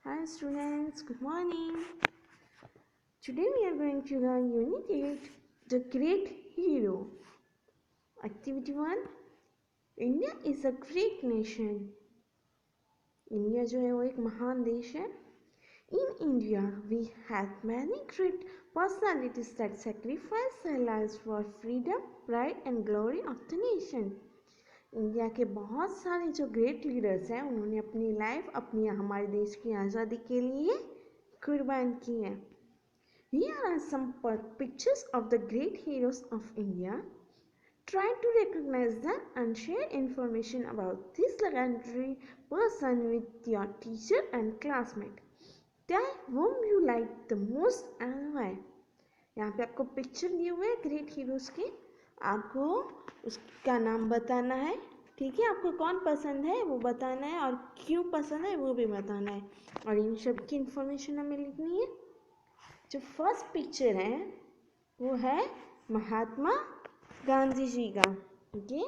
Hi students, good morning. Today we are going to learn Unit 8, The Great Hero. Activity 1. India is a great nation. India जो है वो एक महान देश है. In India, we have many great personalities that sacrifice their lives for freedom, pride and glory of the nation. India के बहुत सारे जो ग्रेट लीडर्स हैं उन्होंने अपनी लाइफ हमारे देश की आज़ादी के लिए कुर्बान की है. Here are some pictures of the great heroes of India. Try to recognize them and share information about this legendary person with your teacher and classmate. Tell whom you like the most and why. यहाँ पे आपको picture दिए हुए हैं great heroes के. आपको उसका नाम बताना है. ठीक है, आपको कौन पसंद है वो बताना है और क्यों पसंद है वो भी बताना है. और इन सब की इन्फॉर्मेशन हमें लिखनी है. जो फर्स्ट पिक्चर है वो है महात्मा गांधी जी का. ओके,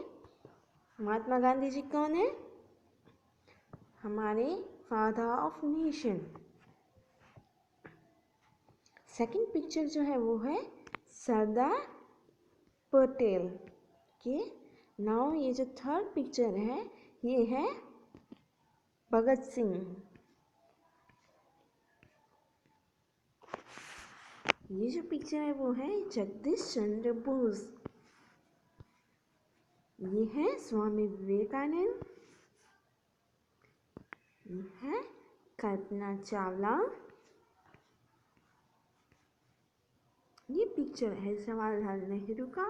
महात्मा गांधी जी कौन है? हमारे father of nation. Second picture जो है वो है सरदार पटेल. ओके, नाउ ये जो थर्ड पिक्चर है ये है भगत सिंह. ये जो पिक्चर है वो है जगदीश चंद्र बोस. ये है स्वामी विवेकानंद. ये है कल्पना चावला. ये पिक्चर है जवाहरलाल नेहरू का.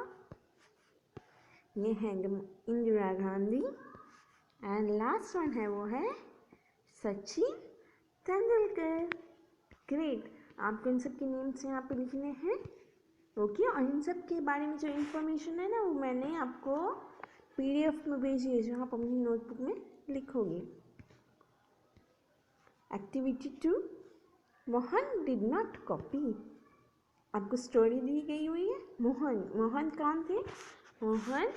ये है Indira Gandhi. And last one है वो है सचिन तेंदुलकर. ग्रेट. आपको इन सब के नेम्स यहाँ पे लिखने हैं. ओके, और इन सब के बारे में जो इन्फॉर्मेशन है ना वो मैंने आपको PDF में भेजी है जो आप अपनी नोटबुक में लिखोगे. Activity 2. Mohan did not copy. आपको स्टोरी दी गई हुई है. मोहन कौन थे? मोहन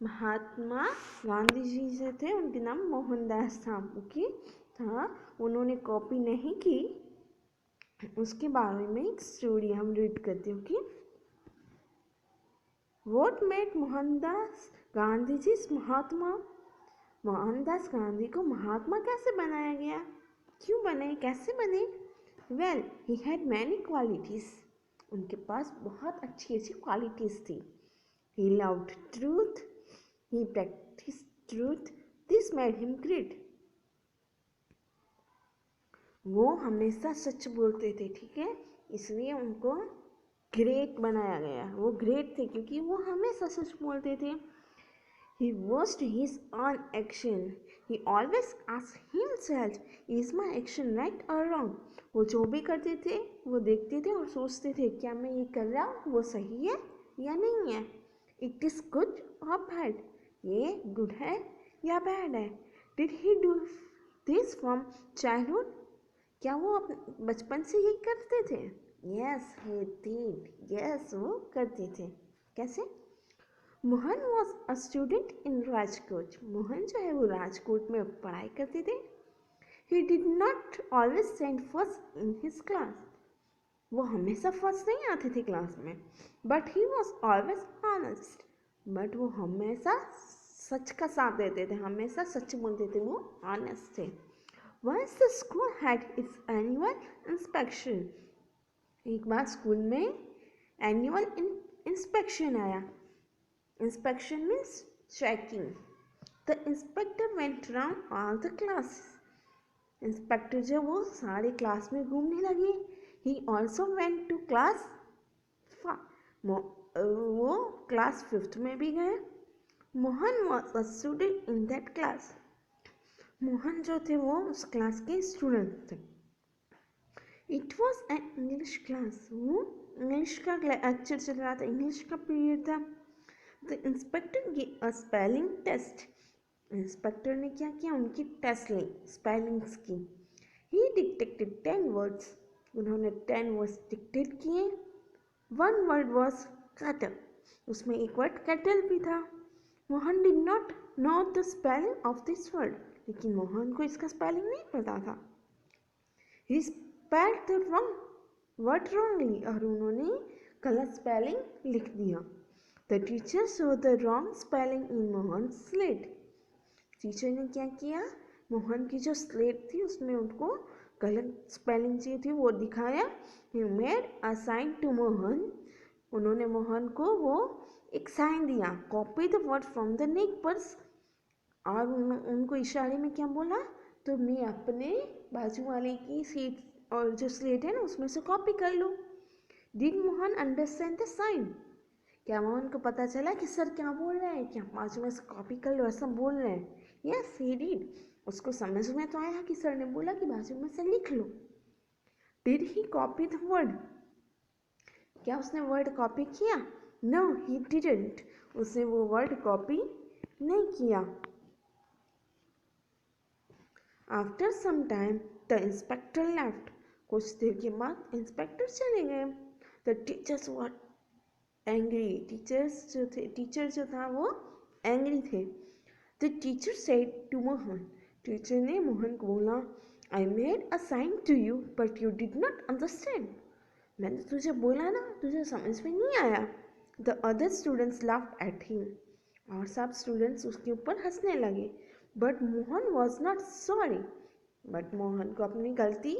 महात्मा गांधी जी से थे. उनके नाम मोहनदास था. ओके, था. उन्होंने कॉपी नहीं की. उसके बारे में एक स्टोरी हम रीड करते हैं. Okay, what made Mohandas Gandhi ji Mahatma. Mohandas Gandhi को महात्मा कैसे बनाया गया? क्यों बने? कैसे बने? Well, he had many qualities. उनके पास बहुत अच्छी अच्छी क्वालिटीज थी. He loved truth. He practised truth. This made him great. वो हमेशा सच बोलते थे. ठीक है, इसलिए उनको ग्रेट बनाया गया. वो ग्रेट थे क्योंकि वो हमेशा सच बोलते थे. He watched his own action. He always asked himself, is my action right or wrong? वो जो भी करते थे वो देखते थे और सोचते थे क्या मैं ये कर रहा हूँ वो सही है या नहीं है. It is good or bad? ये गुड है या बैड है? Did he do this from childhood? क्या वो बचपन से ये करते थे? Yes, he did. Yes, वो करते थे. कैसे? Mohan was a student in Rajkot. Mohan जो है वो राजकोट में पढ़ाई करते थे. ही did not always stand first in his class. वो हमेशा फर्स्ट नहीं आते थे क्लास में. But he was always honest. But वो हमेशा सच का साथ देते थे. हमेशा सच बोलते थे. वो ऑनेस्ट थे. Once the school had its annual inspection. एक बार स्कूल में एनुअल इंस्पेक्शन आया. Inspection means checking. The inspector went around all the classes. Inspector जो वो सारे क्लास में घूमने लगे. He also went to class 5. वो क्लास 5th में भी गए. Mohan was a student in that class. Mohan जो थे वो उस क्लास के स्टूडेंट थे. It was an English class. वो इंग्लिश का लेक्चर चल रहा था. इंग्लिश का पीरियड था. The inspector gave a spelling test. Inspector ने क्या किया? उनकी टेस्ट ली स्पेलिंग्स की. He dictated 10 words. उन्होंने 10 वर्ड्स डिक्टेट किए. One word was cattle. उसमें एक वर्ड कैटल भी था. Mohan did not know the spelling of this word. लेकिन मोहन को इसका स्पेलिंग नहीं पता था. He spelled the wrong word wrongly, और उन्होंने गलत स्पेलिंग लिख दिया। The teacher show the wrong spelling in Mohan slate. Teacher ने क्या किया, मोहन की जो स्लेट थी उसमें उनको गलत स्पेलिंग चाहिए थी वो दिखाया। He made a sign to Mohan, उन्होंने मोहन को वो एक साइन दिया। Copy the word from the neck purse, और उनको इशारे में क्या बोला, तो मैं अपने बाजू वाले की सीट और जो स्लेट है ना उसमें से कॉपी कर लो। Did Mohan understand the sign, क्या मोहन को पता चला कि सर क्या बोल रहे हैं, क्या बाजू में से कॉपी कर लो ऐसा बोल रहे हैं। यस ही डिड, उसको समझ में तो आया कि सर ने बोला कि बाजू में से लिख लो। Did he copy the word, क्या उसने वर्ड कॉपी किया? नो ही डिडंट, उसने वो वर्ड कॉपी नहीं किया। After some time the inspector left, कुछ देर के बाद इंस्पेक्टर चले गए। The teachers were angry, teacher जो था वो एंग्री थे। The teacher said to Mohan, teacher ने मोहन को बोला, I made a sign to you but you did not understand, मैंने तुझे बोला ना, तुझे समझ में नहीं आया। The other students laughed at him, और सब स्टूडेंट्स उसके ऊपर हंसने लगे। But Mohan was not sorry, but Mohan को अपनी गलती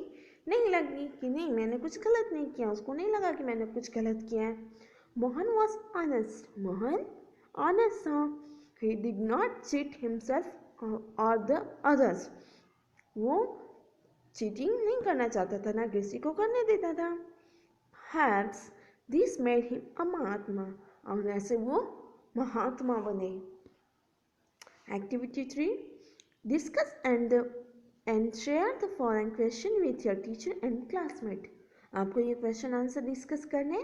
नहीं लगी कि नहीं मैंने कुछ गलत नहीं किया, उसको नहीं लगा कि मैंने कुछ गलत किया है। Mohan was honest, Mohan honest था। He did not cheat himself और द अदर्स, वो चीटिंग नहीं करना चाहता था, ना किसी को करने देता था। Perhaps this made him a महात्मा, और ऐसे वो महात्मा बने। Activity 3, discuss and share the following question with your teacher and classmate. आपको ये क्वेश्चन आंसर डिस्कस करने।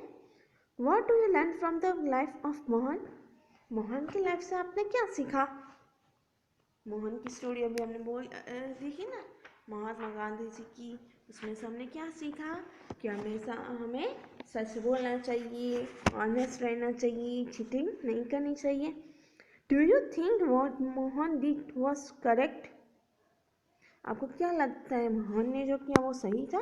What do you learn from the life of Mohan? Mohan की लाइफ से आपने क्या सीखा? मोहन की स्टोरी अभी हमने देखी ना, महात्मा गांधी जी की, उसमें से हमने क्या सीखा कि हमेशा हमें सच बोलना चाहिए, ऑनेस्ट रहना चाहिए, चीटिंग नहीं करनी चाहिए। Do you think what Mohan did was correct? आपको क्या लगता है मोहन ने जो किया वो सही था?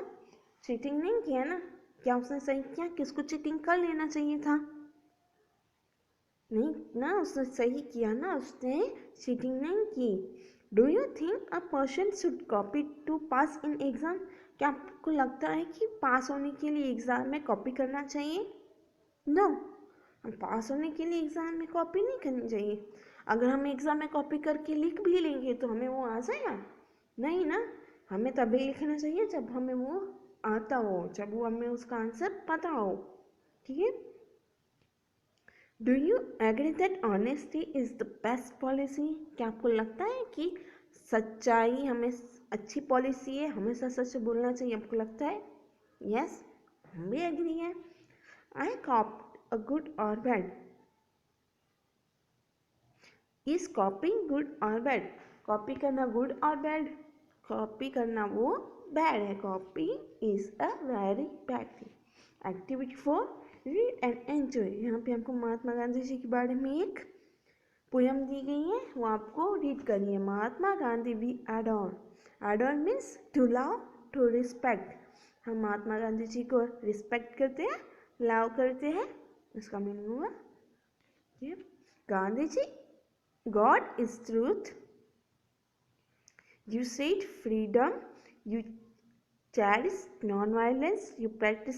चीटिंग नहीं किया ना, क्या उसने सही किया कि उसको चीटिंग कर लेना चाहिए था? नहीं ना, उसने सही किया ना, उसने चीटिंग नहीं की। Do you think a person should copy to pass in exam? क्या आपको लगता है कि पास होने के लिए एग्ज़ाम में कॉपी करना चाहिए? नो, हम पास होने के लिए एग्ज़ाम में कॉपी नहीं करनी चाहिए। अगर हम एग्ज़ाम में कॉपी करके लिख भी लेंगे तो हमें वो आ जाएगा? नहीं ना, हमें तभी लिखना चाहिए जब हमें वो आता हो, जब वो हमें उसका आंसर पता हो। ठीक है। Do you agree that honesty is the best policy? क्या आपको लगता है कि सच्चाई हमें अच्छी पॉलिसी है, हमेशा सच बोलना चाहिए? आपको लगता है? यस, हम भी एग्री हैं। आई कॉप अ गुड और बैड? इज कॉपिंग गुड और बैड? कॉपी करना गुड और बैड? कॉपी करना वो बैड है, copy is a very bad thing. Activity 4, read and enjoy. यहाँ पे हमको महात्मा गांधी जी के बारे में एक पोयम दी गई है, वो आपको रीड करनी है। Mahatma Gandhi we adore, adore means to love, to respect. हम महात्मा गांधी जी को रिस्पेक्ट करते हैं, लव करते हैं, इसका मीनिंग हुआ Gandhi ji, God is truth, you said freedom, you cherish non-violence, you practice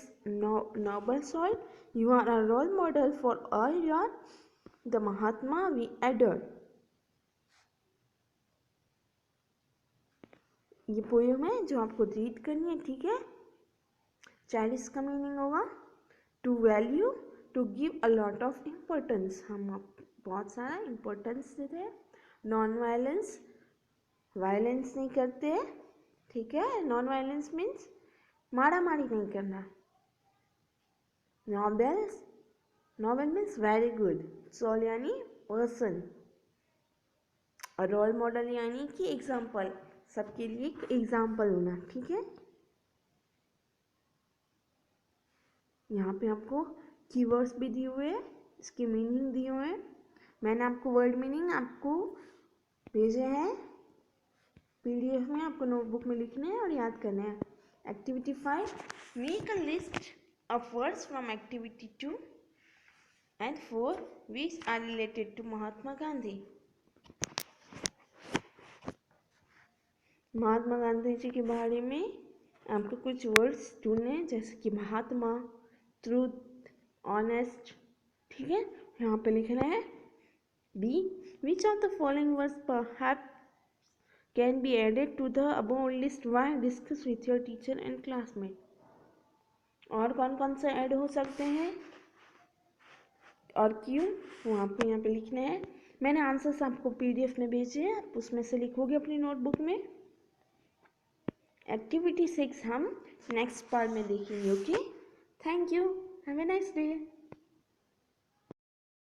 noble soul, you are a role model for all your the Mahatma we adore। ये poem है जो आपको रीड करनी है, ठीक है। चेरिश का मीनिंग होगा to value, to give a lot of importance, हम बहुत सारा इम्पोर्टेंस देते हैं। नॉन वायलेंस, वायलेंस नहीं करते हैं, ठीक है। नॉन वायलेंस मीन्स मारा मारी नहीं करना। Nobles, noble means very good. Soul यानी पर्सन, और रोल मॉडल यानी कि एग्जाम्पल, सबके लिए एक एग्जाम्पल होना, ठीक है। यहाँ पे आपको कीवर्ड्स भी दिए हुए हैं, इसके मीनिंग दिए हुए हैं। मैंने आपको वर्ड मीनिंग आपको भेजे हैं PDF में, आपको नोटबुक में लिखने हैं और याद करने हैं। Activity 5, make a list of words from activity 2 and 4 which are related to Mahatma Gandhi. Mahatma Gandhi ji के बारे में आपको कुछ वर्ड्स ढूंढने, जैसे कि महात्मा, ट्रूथ, ऑनेस्ट, ठीक है। यहाँ पे लिखना है B, which of the following words perhaps can be added to the above list while discuss with your teacher and classmate. और कौन कौन से ऐड हो सकते हैं और क्यों, वो आपको यहाँ पे लिखना है। मैंने आंसर्स आपको पीडीएफ में भेजे हैं, आप उसमें से लिखोगे अपनी नोटबुक में। एक्टिविटी 6 हम नेक्स्ट पार्ट में देखेंगे। Okay, thank you, have a nice day.